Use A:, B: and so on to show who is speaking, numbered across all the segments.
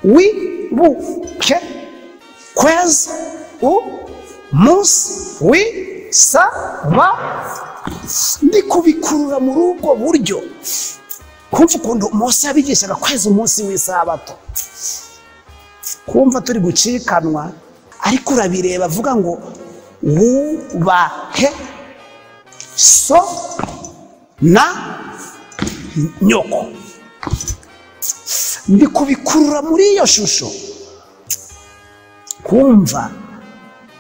A: wibuke kwezi umunsi w'isaba ndi kubikurura muri ubwo buryo kumva ukuntu Mose yabigishaga kwezi umunsi w'isabato kumva turi gucikanwa ariko urabireba avuga ngo wubahe so na nyoko ndi kubikurura muri iyo shusho kumva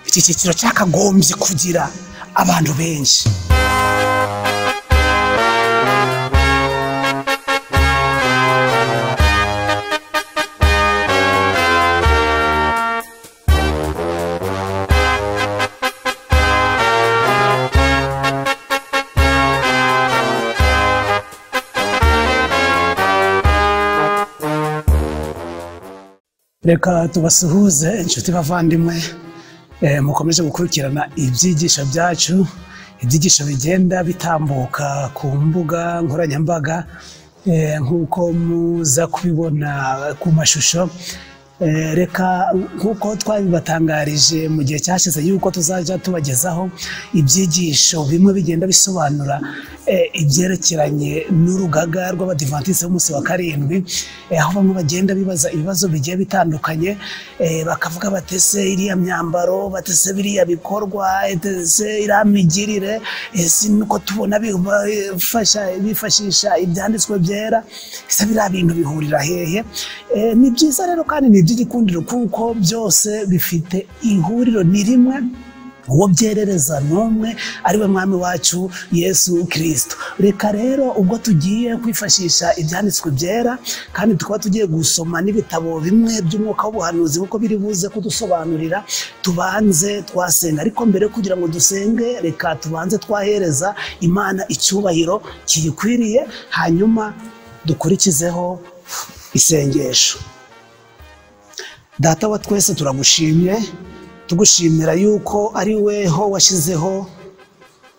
A: iki cyiciro cyakagombye kugira abantu benshi. Reka tubasuhuze inshuti bavandimwe mukomeje gukurikirana ibyigisho byacu, ibyigisho bigenda bitambuka ku mbuga nkoranyambaga nk'uko muza kubibona ku mashusho. Reka nk'uko twabibatangarije mu gihe cyashize yuko tuzajya tubagezaho ibyigisho bimwe bigenda bisobanura ibyerekeranye n'urugaga rw'abadivantisite b'umunsi wa karindwi, aho bamwe bagenda bibaza ibibazo bigiye bitandukanye, bakavuga batese iriya myambaro, batese biriya bikorwa, batese iriya migirire, ese nuko tubona bifashisha ibyanditswe byera, ese biriya bintu bihurira hehe? Ni byiza rero kandi ni iby'igikundiro kuko byose bifite ihuriro ni rimwe, uwo byerereza n'umwe ari we mwami wacu Yesu Kristo. Reka rero ubwo tugiye kwifashisha ibyanditswe byera kandi tukaba tugiye gusoma n'ibitabo bimwe by'umwuka w'ubuhanuzi kuko biri buze kudusobanurira, tubanze twasenga. Ariko mbere kugira ngo dusenge, reka tubanze twahereza Imana icyubahiro kiyikwiriye, hanyuma dukurikizeho isengesho. Data wa twese turagushimye, tugushimira yuko ari weho washyizeho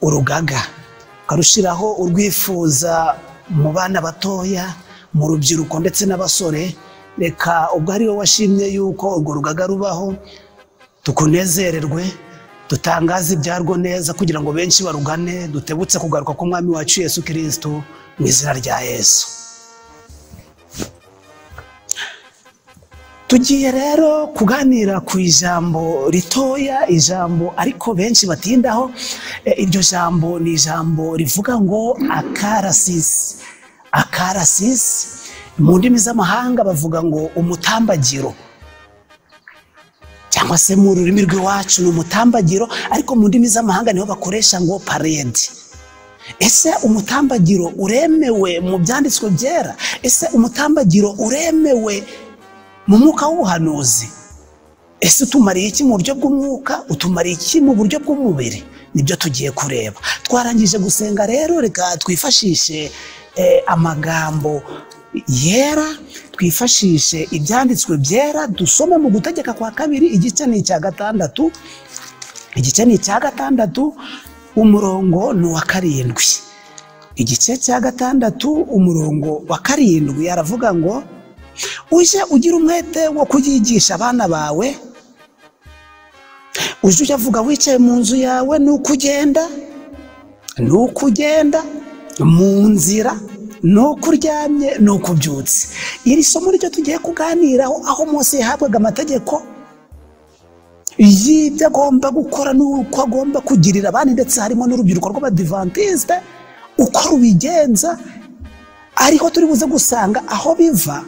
A: urugaga, ukarushiraho urwifuza mu bana batoya, mu rubyiruko ndetse n'abasore. Reka ubwo ari wowe washimye yuko urwo rugaga rubaho, tukunezererwe, dutangaze ibyarwo neza kugira ngo benshi barugane, dutebutse kugaruka k'umwami wacu Yesu Kristo mu izina rya Yesu. Tugiye rero kuganira ku ijambo ritoya, ijambo ariko benshi batindaho. Iryo jambo ni ijambo rivuga ngo akarasisi. Akarasisi mu ndimi z'amahanga bavuga ngo umutambagiro, cyangwa se mu rurimi rw'iwacu ni umutambagiro, ariko mu ndimi z'amahanga niho bakoresha ngo parade. Ese umutambagiro uremewe mu byanditswe byera? Ese umutambagiro uremewe mu mwuka w'ubuhanuzi? Ese utumariye iki mu buryo bw'umwuka, utumariye iki mu buryo bw'umubiri? Nibyo tugiye kureba. Twarangije gusenga rero, reka twifashishe amagambo yera, twifashishe ibyanditswe byera, dusome mu gutegeka kwa kabiri igice ni icya gatandatu. Igice ni icya gatandatu, umurongo ni wa karindwi. Igice cya gatandatu umurongo wa karindwi aravuga ngo uje ugira umwete wo kuyigisha abana bawe, uje uyavuga wicaye mu nzu yawe, nuko ugenda mu nzira, nuko uryamye, nuko ubyutse. Iri somo ryo tugiye kuganiraho, aho Mose yahabwaga amategeko y'ibyo agomba gukora n'uko agomba kugirira abandi, ndetse harimo n'urubyiruko rw'abadivantisite uko rubigenza. Ariko turi buze gusanga aho biva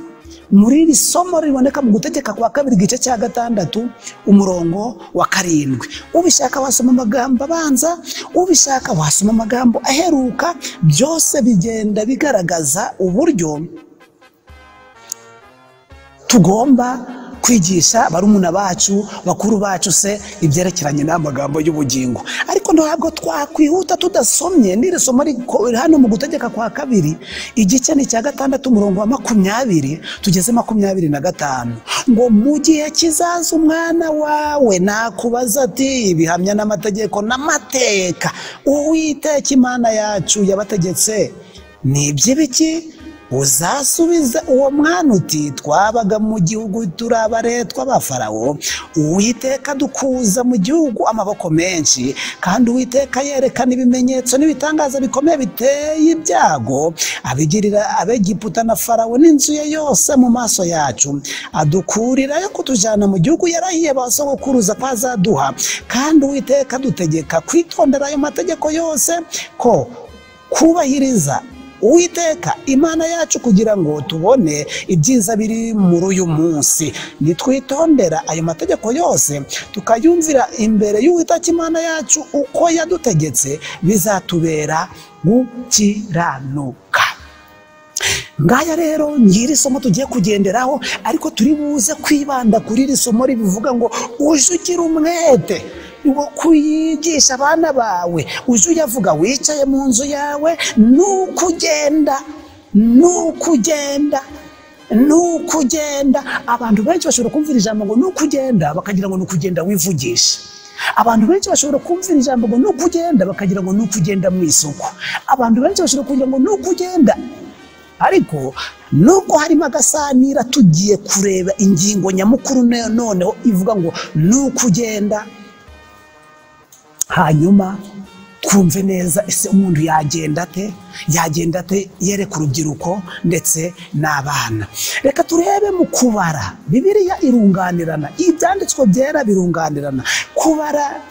A: muri iri somo riboneka mu gutegeka kwa kabiri igice cya gatandatu umurongo wa karindwi. Ubishaka wasoma amagambo abanza, ubishaka wasoma amagambo aheruka, byose bigenda bigaragaza uburyo tugomba kwigisha barumuna bacu, bakuru bacu se ibyerekeranye n'amagambo y'ubugingo. Ariko ntabwo twakwihuta tudasomye n'iri somo hano mu gutegeka kwa kabiri igice ni cya gatandatu umurongo wa 20 tugeze 25, ngo mu gihe kizaza umwana wawe nakubaza ati ibihamya n'amategeko n'amateka Uwiteka Imana yacu yabategetse ni iby'ibiki, uzasubize uwo mwana uti twabaga mu gihugu turabaretwa ba Farawo, Uwiteka dukuza mu gihugu amaboko menshi, kandi Uwiteka yerekana ibimenyetso n'ibitangaza bikomeye biteye ibyago, abigirira Abegiputa na Farawo n'inzu ye yose mu maso yacu, adukurira yo kutujana mu gihugu yarahiye ba sogokuruza ko azaduha, kandi Uwiteka dutegeka kwitondera ayo mategeko yose, ko kubahiriza Uwiteka Imana yacu kugira ngo tubone ibyiza biri muri uyu munsi. Nitwitondera ayo mategeko yose tukayumvira imbere y'Uwiteka Imana yacu uko yadutegetse, bizatubera gukiranuka. Ngaya rero nyiri somo tugiye kugenderaho, ariko turi buze kwibanda kuri iri somo rivuga ngo uje ugira umwete wo kuyigisha abana bawe, uje uyavuga wicaye mu nzu yawe, nukugenda. Abantu benshi bashobora kumvira ijambo ngo nukugenda bakagira ngo nukugenda wivugisha. Abantu benshi bashobora kumvira ijambo ngo nukugenda bakagira ngo nukugenda mu isoko. Abantu benshi bashobora kugira ngo nukugenda, ariko nuko harimo agasanira tugiye kureba ingingo nyamukuru noneho ivuga ngo nukugenda. Hanyuma twumve neza ese umuntu yagenda ate yereka urubyiruko ndetse n'abana. Reka turebe mu kubara. Bibiliya irunganirana, ibyanditswe byera birunganirana. Kubara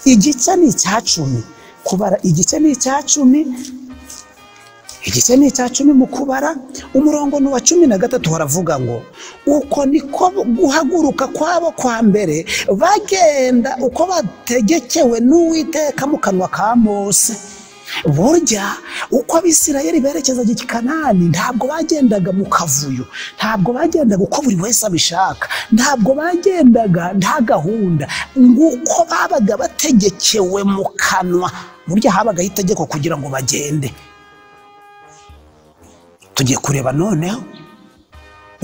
A: igice ni icya 10. Kubara igice ni icya 10. Igice ni icya 10 mu kubara. Umurongo ni wa 13 haravuga ngo uko niko guhaguruka kwabo kwa mbere bagenda uko bategekewe n'Uwiteka mu kanwa ka Mose. Burya uko Abisirayeli berekezaga i Kanani ntabwo bagendaga mu kavuyo, ntabwo bagendaga uko buri wese abishaka, ntabwo bagendaga nta gahunda, nguko babaga bategekewe mu kanwa. Burya habaga itegeko kugira ngo bagende. Tugiye kureba noneho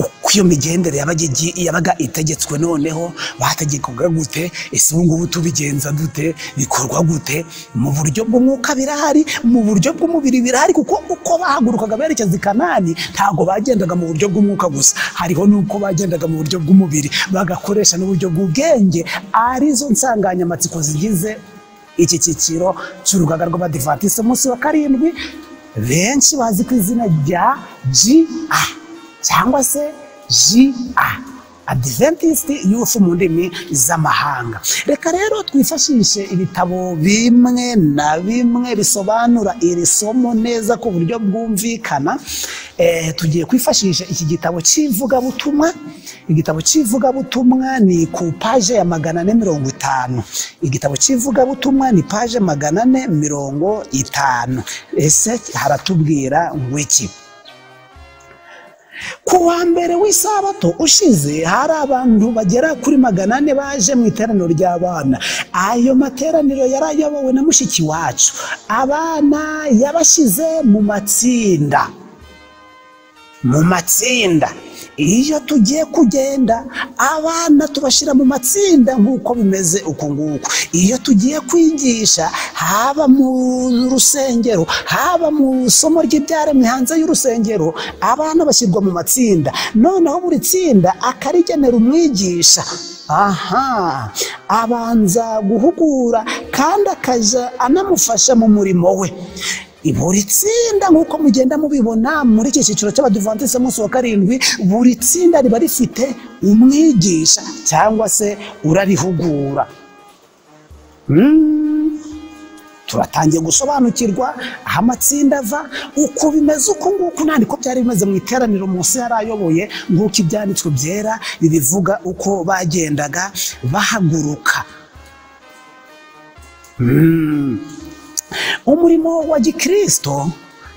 A: uko iyo migendere yabaga itegetswe, noneho bategekaga gute, ese ubu ngubu tubigenza dute, bikorwa gute. Mu buryo bw'umwuka birahari, mu buryo bw'umubiri birahari, kuko uko bahagurukaga berekeza i Kanani ntabwo bagendaga mu buryo bw'umwuka gusa, hariho nuko bagendaga mu buryo bw'umubiri, bagakoresha n'uburyo bw'ubwenge. Arizo nsanganyamatsiko zigize iki cyiciro cy'urugaga rw'Abadivantisite umunsi wa 7, benshi bazi ku izina rya GA cyangwa se GA, Adventist Youth mu ndimi z'amahanga. Reka rero twifashishe ibitabo bimwe na bimwe bisobanura iri somo neza ku buryo bwumvikana. Tugiye kwifashisha iki gitabo cy'ivugabutumwa. Igitabo cy'ivugabutumwa ni ku page ya 450. Igitabo cy'ivugabutumwa ni page 450. Ese haratubwira ngo iki? Ku wa mbere w'isabato ushize hari abantu bagera kuri 400 baje mu iteraniro ry'abana. Ayo materaniro yarayobowe na mushiki wacu. Abana yabashize mu matsinda. Iyo tugiye kugenda abana tubashira mu matsinda nk'uko bimeze uko nguko. Iyo tugiye kwigisha haba mu rusengero, haba mu somo ry'ibyaremwe hanze y'urusengero, abana bashyirwa mu matsinda. Noneho buri tsinda akarigenera umwigisha. Abanza guhugura kandi akaja anamufasha mu murimo we. Buri tsinda nk'uko mugenda mubibona muri iki cyiciro cy'Abadivantisite umunsi wa 7, buri tsinda riba rifite umwigisha cyangwa se urarihugura. Turatangiye gusobanukirwa aho amatsinda ava, uko bimeze uko nguko nandiko byari bimeze mu iteraniro Mose yarayoboye, nk'uko ibyanditswe byera bibivuga uko bagendaga bahaguruka. Umurimo wa Gikristo,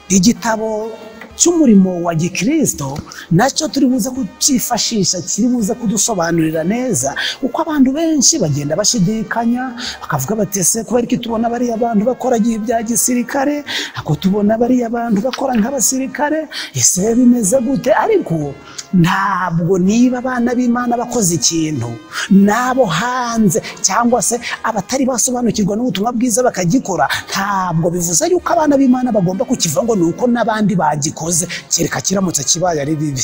A: igitabo cy'umurimo wa Gikristo nacyo turi buze kucyifashisha, kiri buze kudusobanurira neza uko abantu benshi bagenda bashidikanya, bakavuga bati ese kubera iki tubona bari abantu bakora ibya gisirikare, ako tubona bari abantu bakora nk'abasirikare, ese bimeze gute? Ariko ntabwo niba abana b'Imana bakoze ikintu nabo hanze cyangwa se abatari basobanukirwa n'ubutumwa bwiza bakagikora, ntabwo bivuze yuko abana b'Imana bagomba kukiva ngo nuko n'abandi bagikoze. wakoze kereka kiramutse kibaye ari bibi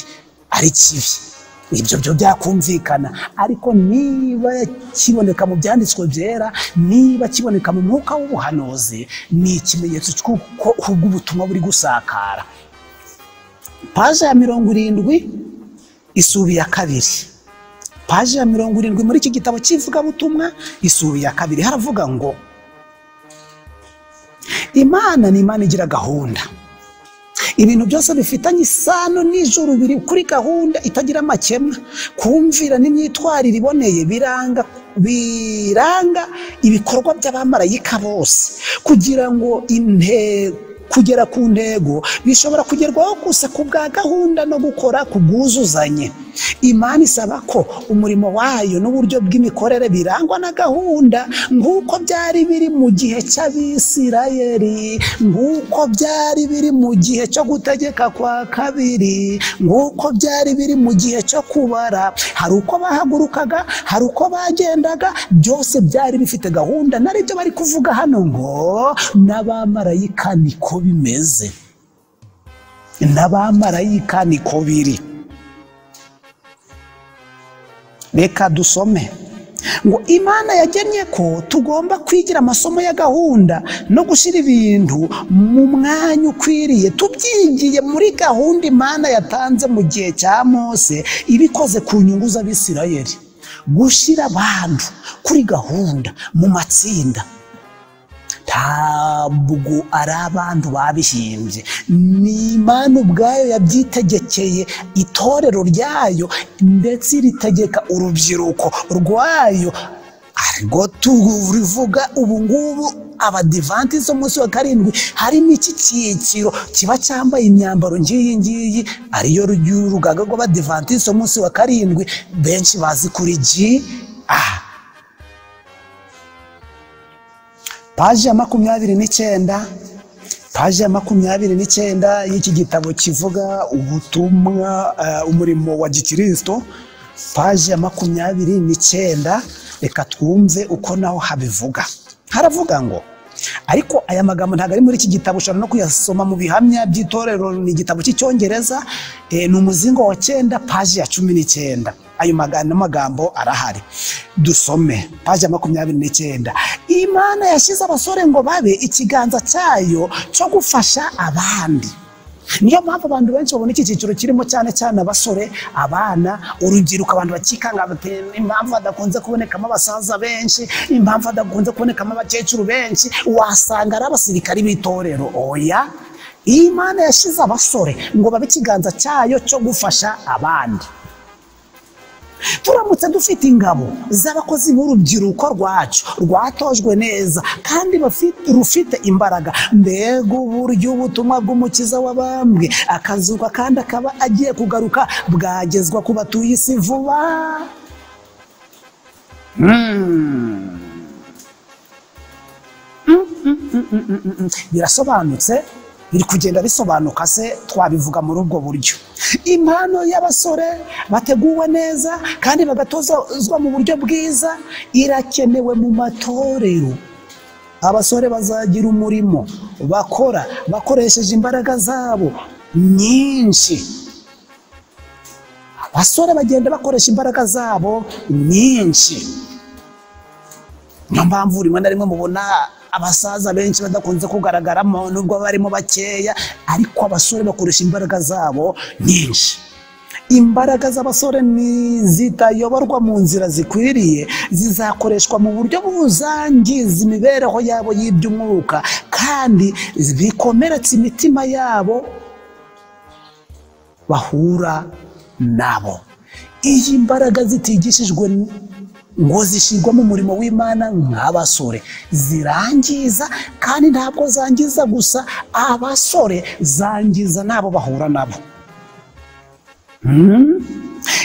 A: ari kibi ibyo byo byakumvikana ariko niba kiboneka mu byanditswe byera niba kiboneka mu mwuka w'ubuhanuzi ni ikimenyetso cy'uko ubutumwa buri gusakara. Paje ya 70 isubi ya 2 paje ya 70 muri iki gitabo kivuga butumwa isubi ya 2 haravuga ngo Imana ni Imana igira gahunda, ibintu byose bifitanye isano n'ijuru biri kuri gahunda itagira amakemwa, kumvira n'imyitwarire iboneye biranga ibikorwa by'abamarayika bose kugira ngo kugera ku ntego bishobora kugerwaho gusa ku bwa gahunda no gukora kubwuzuzanye. Imana isaba ko umurimo wayo n'uburyo bw'imikorere birangwa na gahunda nk'uko byari biri mu gihe cy'Abisirayeli, nk'uko byari biri mu gihe cyo gutegeka kwa kabiri, nk'uko byari biri mu gihe cyo kubara. Hari uko bahagurukaga, hari uko bagendaga, byose byari bifite gahunda. Naribyo bari kuvuga hano ngo n'abamarayika niko bimeze, n'abamarayika niko biri. Reka dusome ngo Imana yagennye ko tugomba kwigira amasomo ya gahunda no gushyira ibintu mu mwanya ukwiriye, tubyigiye muri gahunda Imana yatanze mu gihe cya Mose ibikoze ku nyungu z'Abisirayeli. Gushyira abantu kuri gahunda mu matsinda ntabwo ari abantu babihimbye, ni Imana ubwayo yabyitegekeye itorero ryayo ndetse iritegeka urubyiruko rwayo. Ariko turivuga ubu ngubu abadivantizi umunsi wa 7 harimo iki cyiciro kiba cyambaye imyambaro ngiyi ariyo rugaga rw'abadivantizi umunsi wa 7 benshi bazi kuri Paje ya 29 paje ya 29 y'iki gitabo kivuga ubutumwa umurimo wa Gikristo. Paje ya 29 reka twumve uko naho habivuga. Haravuga ngo ariko aya magambo ntago ari muri iki gitabo, ushobora no kuyasoma mu bihamya by'itorero, ni igitabo cy'icyongereza, ni umuzingo wa 9 paje ya 19. Ayo magambo arahari, dusome paje ya 29. Imana yashyize abasore ngo babe ikiganza cyayo cyo gufasha abandi. Niyo mpamvu abantu benshi babona iki cyiciro kirimo cyane cyane abasore, abana, urubyiruko, abantu bakikanga impamvu badakunze kubonekamo abasaza benshi, impamvu badakunze kubonekamo abakecuru benshi, wasanga ari abasirikari b'itorero. Oya, Imana yashyize abasore ngo babe ikiganza cyayo cyo gufasha abandi. Turamutse dufite ingabo z'abakozi b'urubyiruko rwacu rwatojwe neza kandi rufite imbaraga, mbega uburyo ubutumwa bw'umukiza w'abambwe akazuka kandi akaba agiye kugaruka bwagezwa ku batuye isi vuba. Birasobanutse, biri kugenda bisobanuka se twabivuga muri ubwo buryo. Impano y'abasore bateguwe neza kandi bagatozwa mu buryo bwiza irakenewe mu matorero. Abasore bazagira umurimo bakora bakoresheje imbaraga zabo nyinshi. Abasore bagenda bakoresha imbaraga zabo nyinshi. Niyo mpamvu rimwe na rimwe mubona abasaza benshi badakunze kugaragaramo nubwo barimo bakeya, ariko abasore bakoresha imbaraga zabo nyinshi. Imbaraga z'abasore zitayoborwa mu nzira zikwiriye zizakoreshwa mu buryo buzangiza imibereho yabo y'iby'umwuka kandi bikomeretsa imitima yabo bahura nabo. Iyi mbaraga zitigishijwe ngo zishyirwa mu murimo w'Imana nk'abasore zirangiza, kandi ntabwo zangiza gusa abasore, zangiza nabo bahura nabo.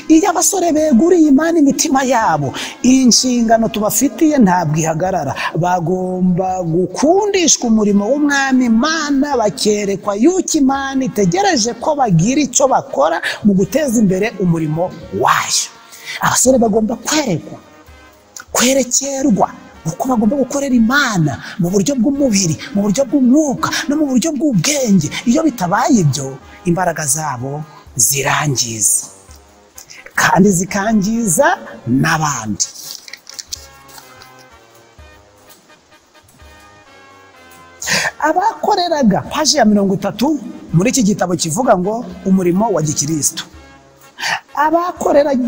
A: Iyo abasore beguriye Imana imitima yabo, inshingano tubafitiye ntabwo ihagarara. Bagomba gukundishwa umurimo w'Umwami Imana, bakerekwa yuko Imana itegereje ko bagira icyo bakora mu guteza imbere umurimo wayo. Abasore bagomba kwerekerwa uko bagomba gukorera Imana mu buryo bw'umubiri, mu buryo bw'umwuka no mu buryo bw'ubwenge. Iyo bitabaye ibyo, imbaraga zabo zirangiza kandi zikangiza n'abandi. Abakoreraga paji ya 30 muri iki gitabo kivuga ngo umurimo wa gikristo, abakoreraga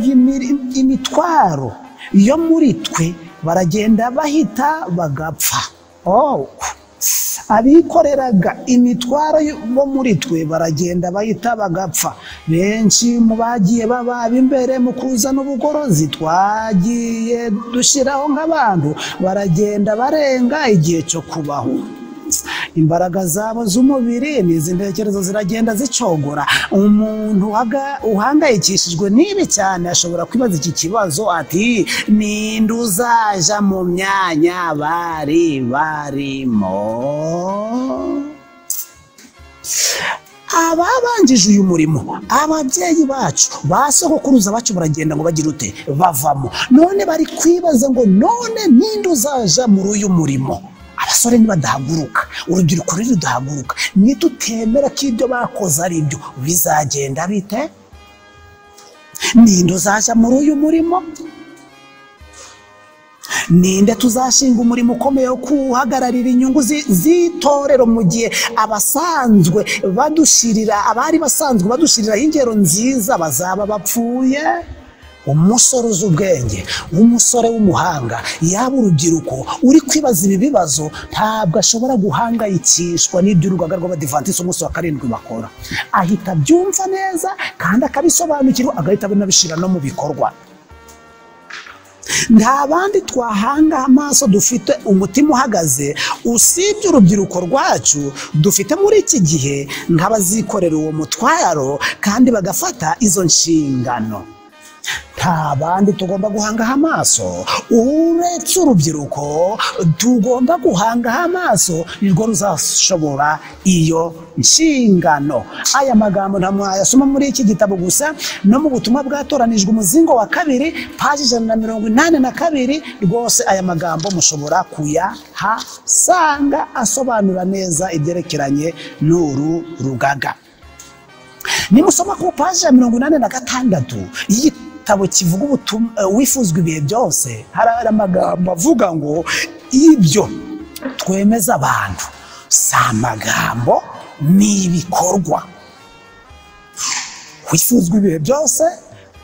A: imitwaro yo muri twe baragenda bahita bagapfa. Abikoreraga imitwaro bo muri twe baragenda bahita bagapfa. Benshi mu bagiye baba imbere mu kuzana ubugorozi twagiye dushiraho nk'abantu baragenda barenga igihe cyo kubaho. Imbaraga zabo z'umubiri n'izi ntekerezo ziragenda zicogora. Umuntu uhangayikishijwe n'ibi cyane ashobora kwibaza iki kibazo ati, ninde uzaja mu myanya bari barimo? Ababanjije uyu murimo, ababyeyi bacu, basogokuruza bacu baragenda ngo bagire ute? Bavamo. None bari kwibaza ngo none ninde uzaja muri uyu murimo? Abasore nibadahaguruka, urubyiruko rudahaguruka, nitutemera ko ibyo bakoze ari byo, bizagenda bite? Ninde uzaja muri uyu murimo? Ninde tuzashinga umurimo ukomeye wo kuhagararira inyungu z'itorero mu gihe abasanzwe badushirira, abari basanzwe badushiriraho ingero nziza bazaba bapfuye? Umusore uzi ubwenge, umusore w'umuhanga, yaba urubyiruko uri kwibaza ibi bibazo, ntabwo ashobora guhangayikishwa n'iby'urugaga rw'Abadivantisi umunsi wa 7 bakora. Ahita byumva neza kandi akabisobanukirwa, agahita binabishira no mu bikorwa. Nta bandi twahanga amaso dufite umutima uhagaze usibye urubyiruko rwacu dufite muri iki gihe nk'abazikorera uwo mutwaro kandi bagafata izo nshingano. Nta bandi tugomba guhangaho amaso uretse urubyiruko. Tugomba guhangaho amaso, nirwo ruzashobora iyo nshingano. Aya magambo ntamwayasoma muri iki gitabo gusa, no mu butumwa bwatoranijwe umuzingo wa 2 paji 182 rwose aya magambo mushobora kuyahasanga asobanura neza ibyerekeranye n'uru rugaga. Nimusoma ku paji 86 igitabo kivuga ubutumwa wifuzwa ibihe byose, hari amagambo avuga ngo ibyo twemeza abantu si amagambo ni ibikorwa. Wifuzwa ibihe byose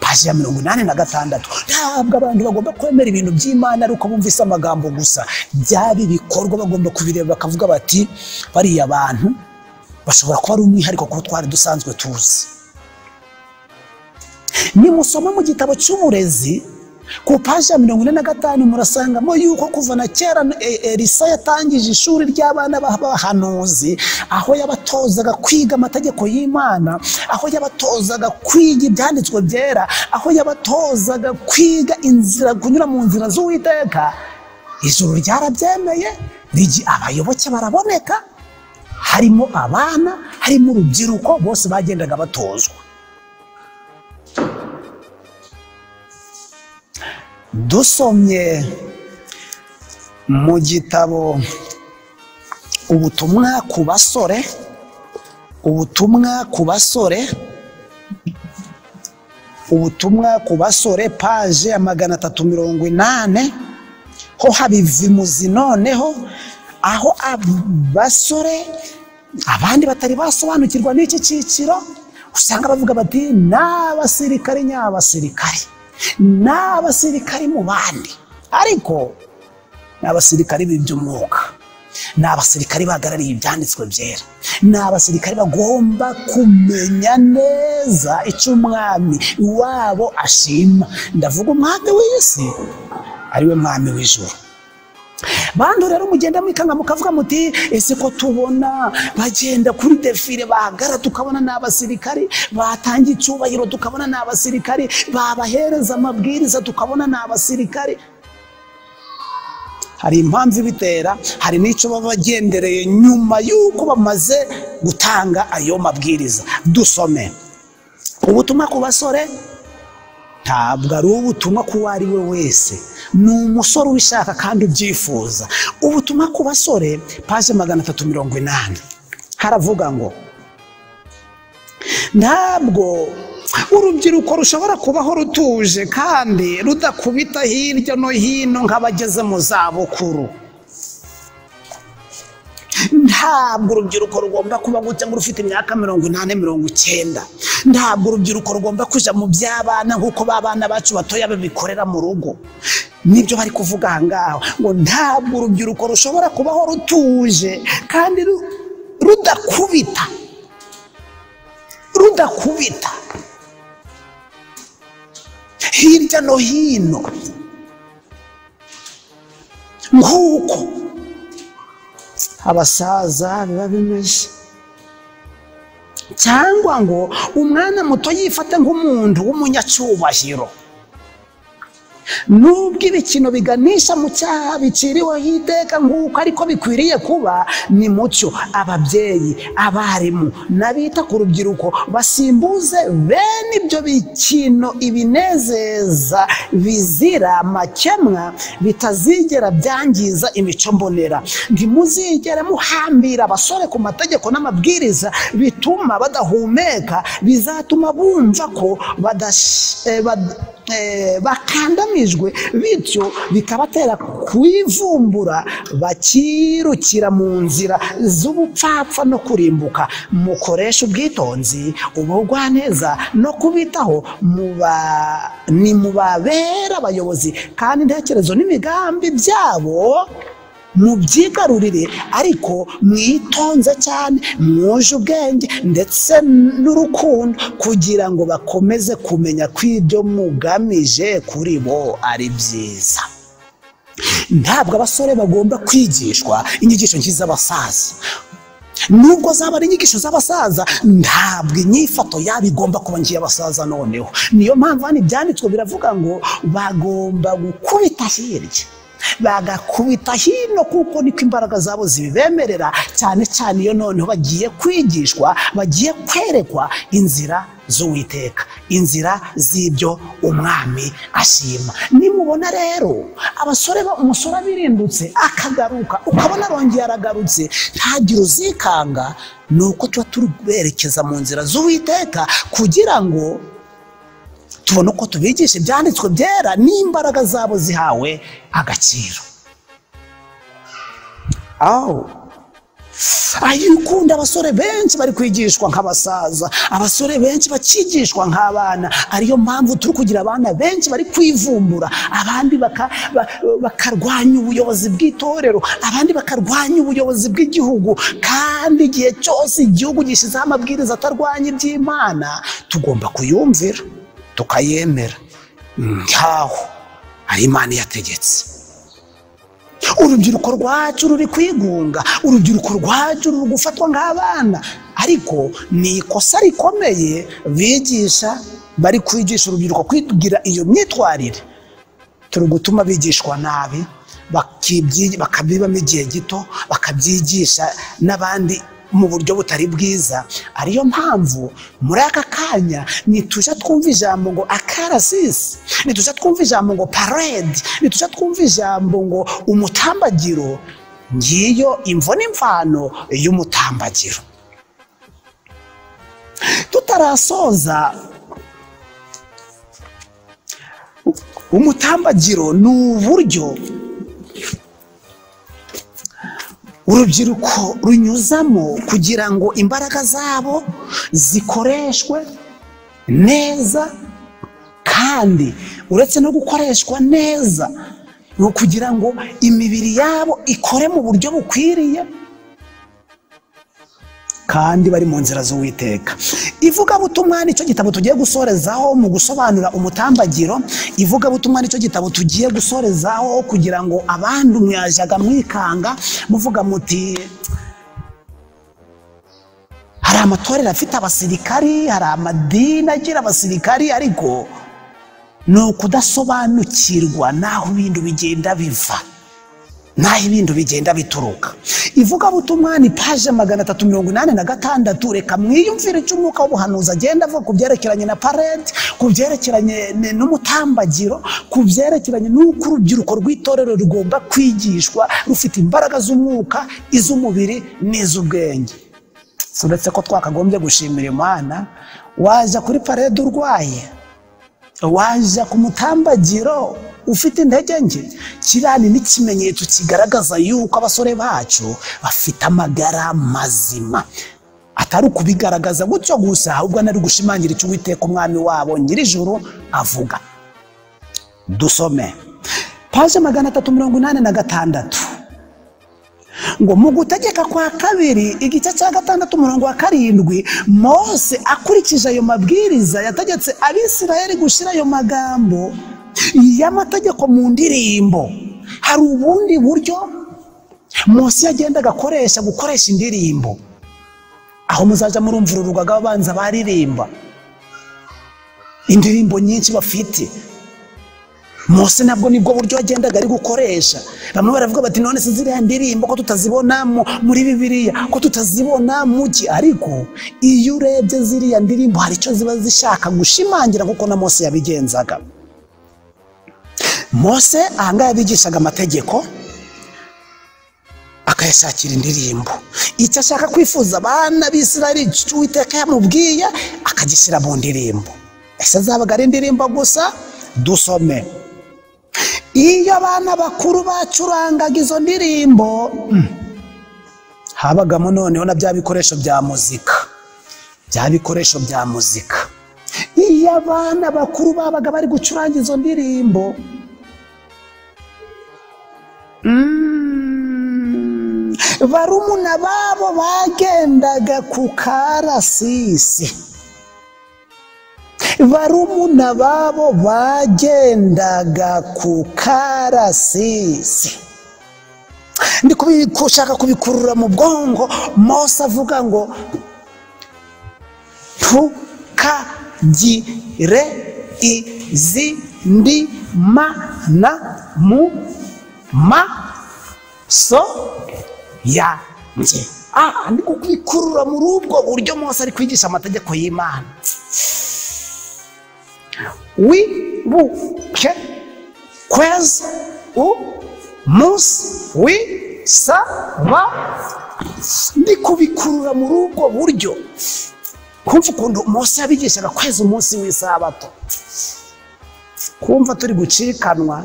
A: paji ya 86. Ntabwo abantu bagomba kwemera ibintu by'Imana ari uko bumvise amagambo gusa, byaba ibikorwa bagomba kubireba bakavuga bati bariya abantu bashobora kuba ari umwihariko kuko twari dusanzwe tuzi. Nimusoma mu gitabo cy'uburezi ku paji ya 45 murasangamo yuko kuva na kera Elisa yatangije ishuri ry'abana b'abahanuzi, aho yabatozaga kwiga amategeko y'Imana, aho yabatozaga kwiga ibyanditswe byera, aho yabatozaga kwiga inzira, kunyura mu nzira z'Uwiteka. Ijuru ryarabyemeye, abayoboke baraboneka, harimo abana, harimo urubyiruko, bose bagendaga batozwa. Dusomye mu gitabo ubutumwa ku basore, ubutumwa ku basore paje ya 380 ho habivimuzi. Noneho aho abasore abandi batari basobanukirwa n'iki cyiciro usanga bavuga bati n'abasirikari n'abasirikari mu bandi, ariko n'abasirikari b'iby'umwuka, n'abasirikari bahagarariye ibyanditswe byera, n'abasirikari bagomba kumenya neza icyo umwami wabo ashima. Ndavuga umwami w'isi ariwe mwami w'ijuru. Bantu rero mugenda mwikanga mukavuga muti ese ko tubona bagenda kuri defile bahagara, tukabona n'abasirikari batangiye icyubahiro, tukabona n'abasirikari babahereza amabwiriza, tukabona n'abasirikari. Hari impamvu ibitera, hari n'icyo baba bagendereye nyuma y'uko bamaze gutanga ayo mabwiriza. Dusome ubutumwa ku basore, ntabwo ari ubutumwa ku wari we wese, ni umusore ubishaka kandi ubyifuza. Ubutumwa ku basore paje 380 haravuga ngo ntabwo urubyiruko rushobora kubaho rutuje kandi rudakubita hirya no hino nk'abageze mu zabukuru. Ntabwo urubyiruko rugomba kuba gutya ngo rufite imyaka 80 90. Ntabwo urubyiruko rugomba kuja mu by'abana nk'uko babana bacu batoya babikorera mu rugo. Nibyo bari kuvuga ahangaho ngo ntabwo urubyiruko rushobora kubaho rutuje kandi rudakubita hirya no hino nk'uko abasaza biba bimeze, cyangwa ngo umwana muto yifate nk'umuntu w'umunyacyubahiro. Nubwo ibikino biganisha mu cyaha biciriweho iteka nk'uko ariko bikwiriye kuba, ni mucyo ababyeyi, abarimu n'abita ku rubyiruko basimbuze bene ibyo bikino ibinezeza bizira amakemwa bitazigera byangiza imico mbonera. Ntimuzigere muhambira abasore ku mategeko n'amabwiriza bituma badahumeka, bizatuma bumva ko bakandamijwe, bityo bikabatera kwivumbura bakirukira mu nzira z'ubupfapfa no kurimbuka. Mukoresha ubwitonzi, ubugwaneza no kubitaho, nimubabera abayobozi kandi intekerezo n'imigambi byabo mubyigarurire, ariko mwitonze cyane, mwuje ubwenge ndetse n'urukundo kugira ngo bakomeze kumenya ko ibyo mugamije kuri bo ari byiza. Ntabwo abasore bagomba kwigishwa inyigisho nk'iz'abasaza. Nubwo zaba ari inyigisho z'abasaza, ntabwo inyifato yabo igomba kuba nk'iy'abasaza. Noneho niyo mpamvu hano ibyanditswe biravuga ngo bagomba gukubita hirya bagakubita hino, kuko niko imbaraga zabo zibemerera, cyane cyane iyo noneho bagiye kwigishwa, bagiye kwerekwa inzira z'Uwiteka, inzira z'ibyo umwami ashima. Nimubona rero umusore abirindutse akagaruka, ukabona arongeye aragarutse, ntagire uzikanga, ni uko tuba turi berekeza mu nzira z'Uwiteka kugira ngo tubona uko tubigisha ibyanditswe byera n'imbaraga zabo zihawe agaciro. Ukunda abasore benshi bari kwigishwa nk'abasaza, abasore benshi bakigishwa nk'abana. Ariyo mpamvu turi kugira abana benshi bari kwivumbura, abandi bakarwanya ubuyobozi bw'itorero, abandi bakarwanya ubuyobozi bw'igihugu. Kandi igihe cyose igihugu gishizeho amabwiriza atarwanya iby'Imana, tugomba kuyumvira tukayemera nkaho ari Imana yategetse. Urubyiruko rwacu ruri kwigunga, urubyiruko rwacu ruri gufatwa nk'abana, ariko ni ikosa rikomeye bari kwigisha urubyiruko kwigira iyo myitwarire. Turi gutuma bigishwa nabi, bakabibamo igihe gito, bakabyigisha n'abandi mu buryo butari bwiza. Ariyo mpamvu muri aka kanya nituje twumva ijambo ngo akarasisi, nituje twumva ijambo ngo parade, nituje twumva ijambo ngo umutambagiro. Ngiyo imvo n'imvano y'umutambagiro. Tutarasoza, umutambagiro ni uburyo urubyiruko runyuzamo kugira ngo imbaraga zabo zikoreshwe neza, kandi uretse no gukoreshwa neza, ni ukugira ngo imibiri yabo ikore mu buryo bukwiriye kandi bari mu nzira z'Uwiteka. Ivugabutumwa nicyo gitabo tugiye gusorezaho mu gusobanura umutambagiro. Ivugabutumwa nicyo gitabo tugiye gusorezaho kugira ngo abandi mwajaga mwikanga muvuga muti hari amatorero afite abasirikari, hari amadini agira abasirikari, ariko ni ukudasobanukirwa n'aho ibintu bigenda biva. naho ibintu bigenda bituruka. Ivugabutumwa ni paje 386. Reka mwiyumvire icyo umwuka w'ubuhanuzi agenda avuga ku byerekeranye na parade, ku byerekeranye n'umutambagiro, ku byerekeranye n'uko urubyiruko rw'itorero rugomba kwigishwa rufite imbaraga z'umwuka, iz'umubiri n'iz'ubwenge. Uretse ko twakagombye gushimira Imana, waje kuri parade urwaye, waje ku mutambagiro ufite intege nke, kirani n'ikimenyetso kigaragaza yuko abasore bacu bafite amagara mazima. Atari ukubigaragaza gutyo gusa, ahubwo nari gushimangira icyo Uwiteka umwami wabo nyir'ijuru avuga. Dusome paje 386 ngo mu gutegeka kwa kabiri igice cya 6 umurongo wa 7, Mose akurikije ayo mabwiriza yategetse Abisirayeli gushyira ayo magambo y'amategeko mu ndirimbo. Hari ubundi buryo Mose yagendaga gukoresha indirimbo, aho muzaja murumvira urugaga abanza baririmba indirimbo nyinshi bafite. Mose nabwo nibwo buryo yagendaga ari gukoresha. Bamwe baravuga bati none se ziriya ndirimbo ko tutazibona muri Bibiliya, ko tutazibona muki? Ariko iyo urebye ziriya ndirimbo hari icyo ziba zishaka gushimangira, kuko na Mose yabigenzaga. Mose ahanga yabigishaga amategeko, akayashakira indirimbo. Icyo ashaka kwifuza abana b'Isirayeli Uwiteka yamubwiye akagishyira mu ndirimbo. Ese zabaga ari indirimbo gusa? Dusome. Iyo abana bakuru bacurangaga izo ndirimbo, habagamo noneho na bya bikoresho bya muzika. Iyo abana bakuru babaga bari gucuranga izo ndirimbo, barumuna babo bagendaga ku karasisi. Barumuna babo bagendaga ku karasisi. Ndi kushaka kubikurura mu bwongo. Mose avuga ngo ntukagire izindi mana mu maso yanjye. Ndi kubikurura muri ubwo buryo Mose ari kwigisha amategeko y'Imana. Wibuke kwezi umunsi w'Isaba. Ndi kubikurura muri ubwo buryo. Kumva ukuntu Mose yabigishaga kwezi umunsi w'Isabato. Kumva turi gucikanwa,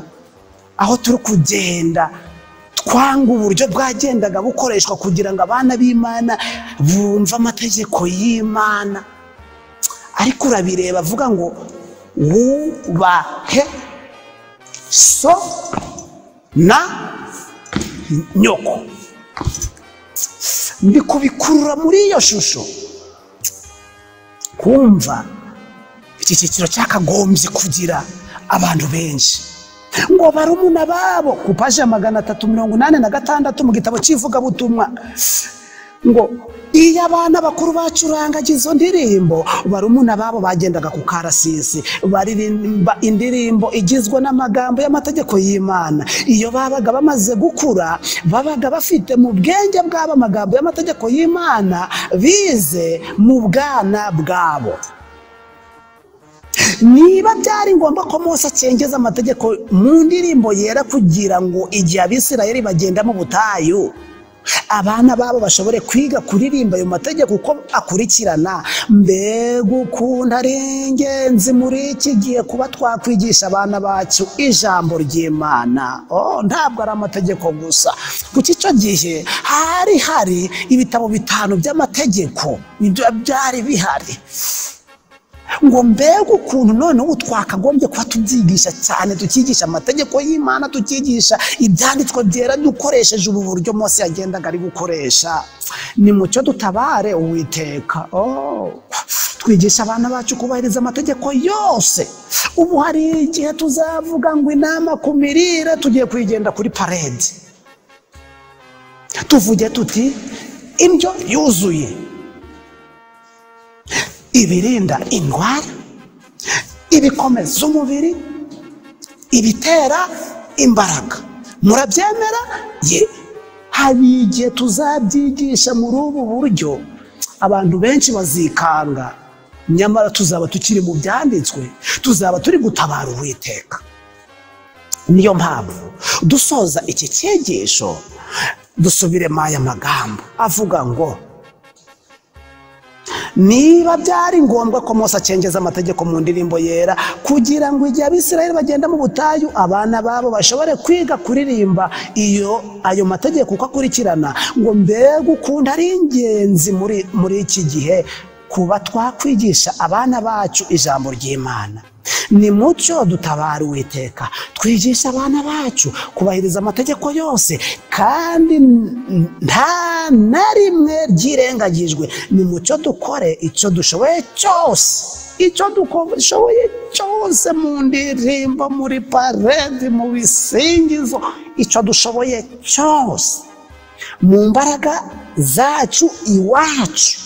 A: aho turi kugenda twanga uburyo bwagendaga bukoreshwa kugira ngo abana b'Imana bumve amategeko y'Imana. Ariko urabireba avuga ngo wubahe so na nyoko. Ndi kubikurura muri iyo shusho. Kumva iki cyiciro cyakagombye kugira abantu benshi. Ngo barumuna babo ku paje 386 mu gitabo cy'ivugabutumwa, ngo iyo abana bakuru bacurangaga izo ndirimbo, barumuna babo bagendaga ku karasisi baririmba indirimbo igizwe n'amagambo y'amategeko y'Imana. Iyo babaga bamaze gukura, babaga bafite mu bwenge bwabo amagambo y'amategeko y'Imana bize mu bwana bwabo. Niba byari ngombwa ko Mose acengeza amategeko mu ndirimbo yera kugira ngo igihe Abisirayeli bagenda mu butayu, abana babo bashobore kwiga kuririmba ayo mategeko uko akurikirana, mbega ukuntu ari ingenzi muri iki gihe kuba twakwigisha abana bacu ijambo ry'Imana. Ntabwo ari amategeko gusa. Kuko icyo gihe hari ibitabo 5 by'amategeko byari bihari. Ngo mbega ukuntu none ubu twakagombye kuba tubyigisha cyane, tukigisha amategeko y'Imana, tukigisha ibyanditswe byera dukoresheje ubu buryo Mose yagendaga ari gukoresha. Ni mucyo dutabare Uwiteka. Twigisha abana bacu kubahiriza amategeko yose. Ubu hari igihe tuzavuga ngo inama ku mirire tugiye kuyigenda kuri parade, tuvuge tuti indyo yuzuye, ibirinda indwara, ibikomeza umubiri, ibitera imbaraga. murabyemera ye hari igihe tuzabyigisha muri ubu buryo abantu benshi bazikanga nyamara tuzaba tukiri mu byanditswe tuzaba turi gutabara Uwiteka niyo mpamvu dusoza iki cyigisho dusubiremo aya magambo avuga ngo niba byari ngombwa ko Mose acengeza amategeko mu ndirimbo yera kugira ngo igihe Abisirayeli bagenda mu butayu abana babo bashobore kwiga kuririmba ayo mategeko uko akurikirana ngo mbega ukunda ari ingenzi muri iki gihe kuba twakwigisha abana bacu ijambo ry'Imana. Ni mucyo dutabara Uwiteka twigisha abana bacu kubahiriza amategeko yose kandi nta na rimwe ryirengagijwe. Ni mucyo dukore icyo dushoboye cyose mu ndirimbo, muri parade, mu bisingizo, icyo dushoboye cyose mu mbaraga zacu iwacu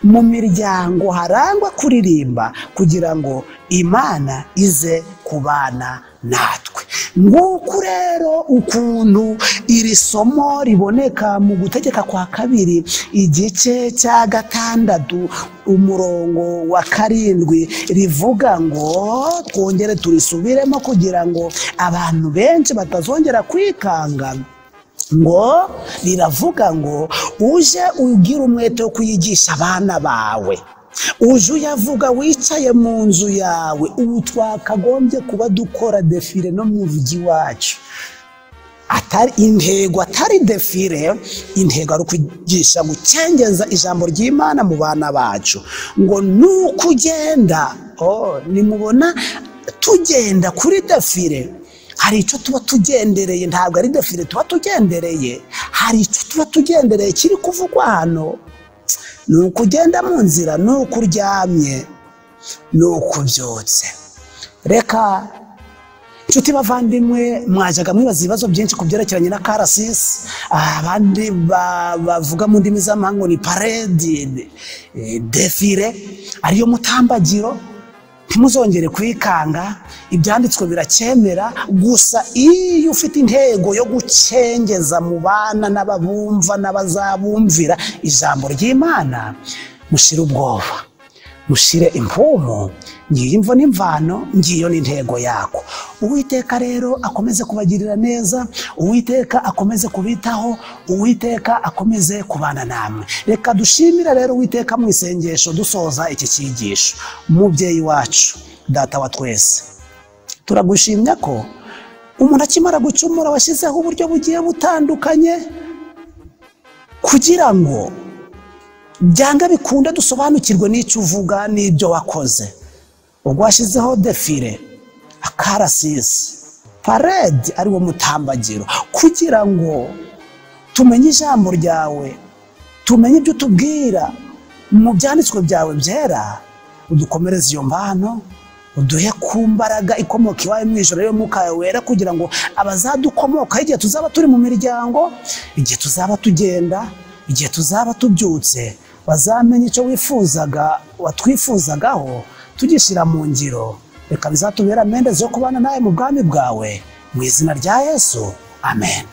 A: mu miryango harangwa kuririmba kugira ngo Imana ize kubana natwe. Nguko rero ukuntu iri somo riboneka mu Gutegeka kwa kabiri igice cya 6 umurongo wa 7 rivuga ngo twongere turisubiremo kugira ngo abantu benshi batazongera kwikanga. Ngo riravuga ngo uje ugira umwete wo kuyigisha abana bawe, uje uyavuga wicaye mu nzu yawe. Ubu twakagombye kuba dukora defile no mu mujyi wacu, atari intego, atari defile. Intego ari kwigisha gucengeza ijambo ry'Imana mu bana bacu. Ngo nukugenda nimubona tugenda kuri defile, hari icyo tuba tugendereye, ntabwo ari defile tuba tugendereye, hari icyo tuba tugendereye kiri kuvugwa hano. Ni ukugenda mu nzira, ni ukuryamye, ni ukubyutse. Reka inshuti bavandimwe, mwajyaga mwibaza ibibazo byinshi ku byerekeranye na AKARASISI. Abandi bavuga mu ndimi z'amahanga ni parade, defile ariyo mutambagiro. Ntimuzongere kwikanga, ibyanditswe biracyemera. Gusa iyo ufite intego yo gucengeza mu bana n'ababumva n'abazabumvira ijambo ry'Imana, mushire ubwoba, mushire impumu. Ngiyo imvo n'imvano, ngiyo n'intego yako. Uwiteka rero akomeze kubagirira neza, Uwiteka akomeze kubitaho, Uwiteka akomeze kubana namwe. Reka dushimire rero Uwiteka mu isengesho dusoza iki cyigisho. Mubyeyi wacu, data wa twese, turagushimya ko umuntu akimara gucumura washyizeho uburyo bugiye butandukanye kugira ngo byanga bikunda dusobanukirwe n'icyo uvuga n'ibyo wakoze. Ubwo washyizeho defile, AKARASISI, parade ariwo mutambagiro, kugira ngo tumenye ijambo ryawe, tumenye ibyo utubwira mu byanditswe byawe byera. Udukomereze iyo mbano, uduhe ku mbaraga ikomoka iwawe mu ijoro y'Umwuka wera, kugira ngo abazadukomoka igihe tuzaba turi mu miryango, igihe tuzaba tugenda, igihe tuzaba tubyutse, bazamenye icyo watwifuzagaho tugishyira mu ngiro. Reka bizatubera amende zo kubana nawe mu bwami bwawe, mu izina rya Yesu, amen.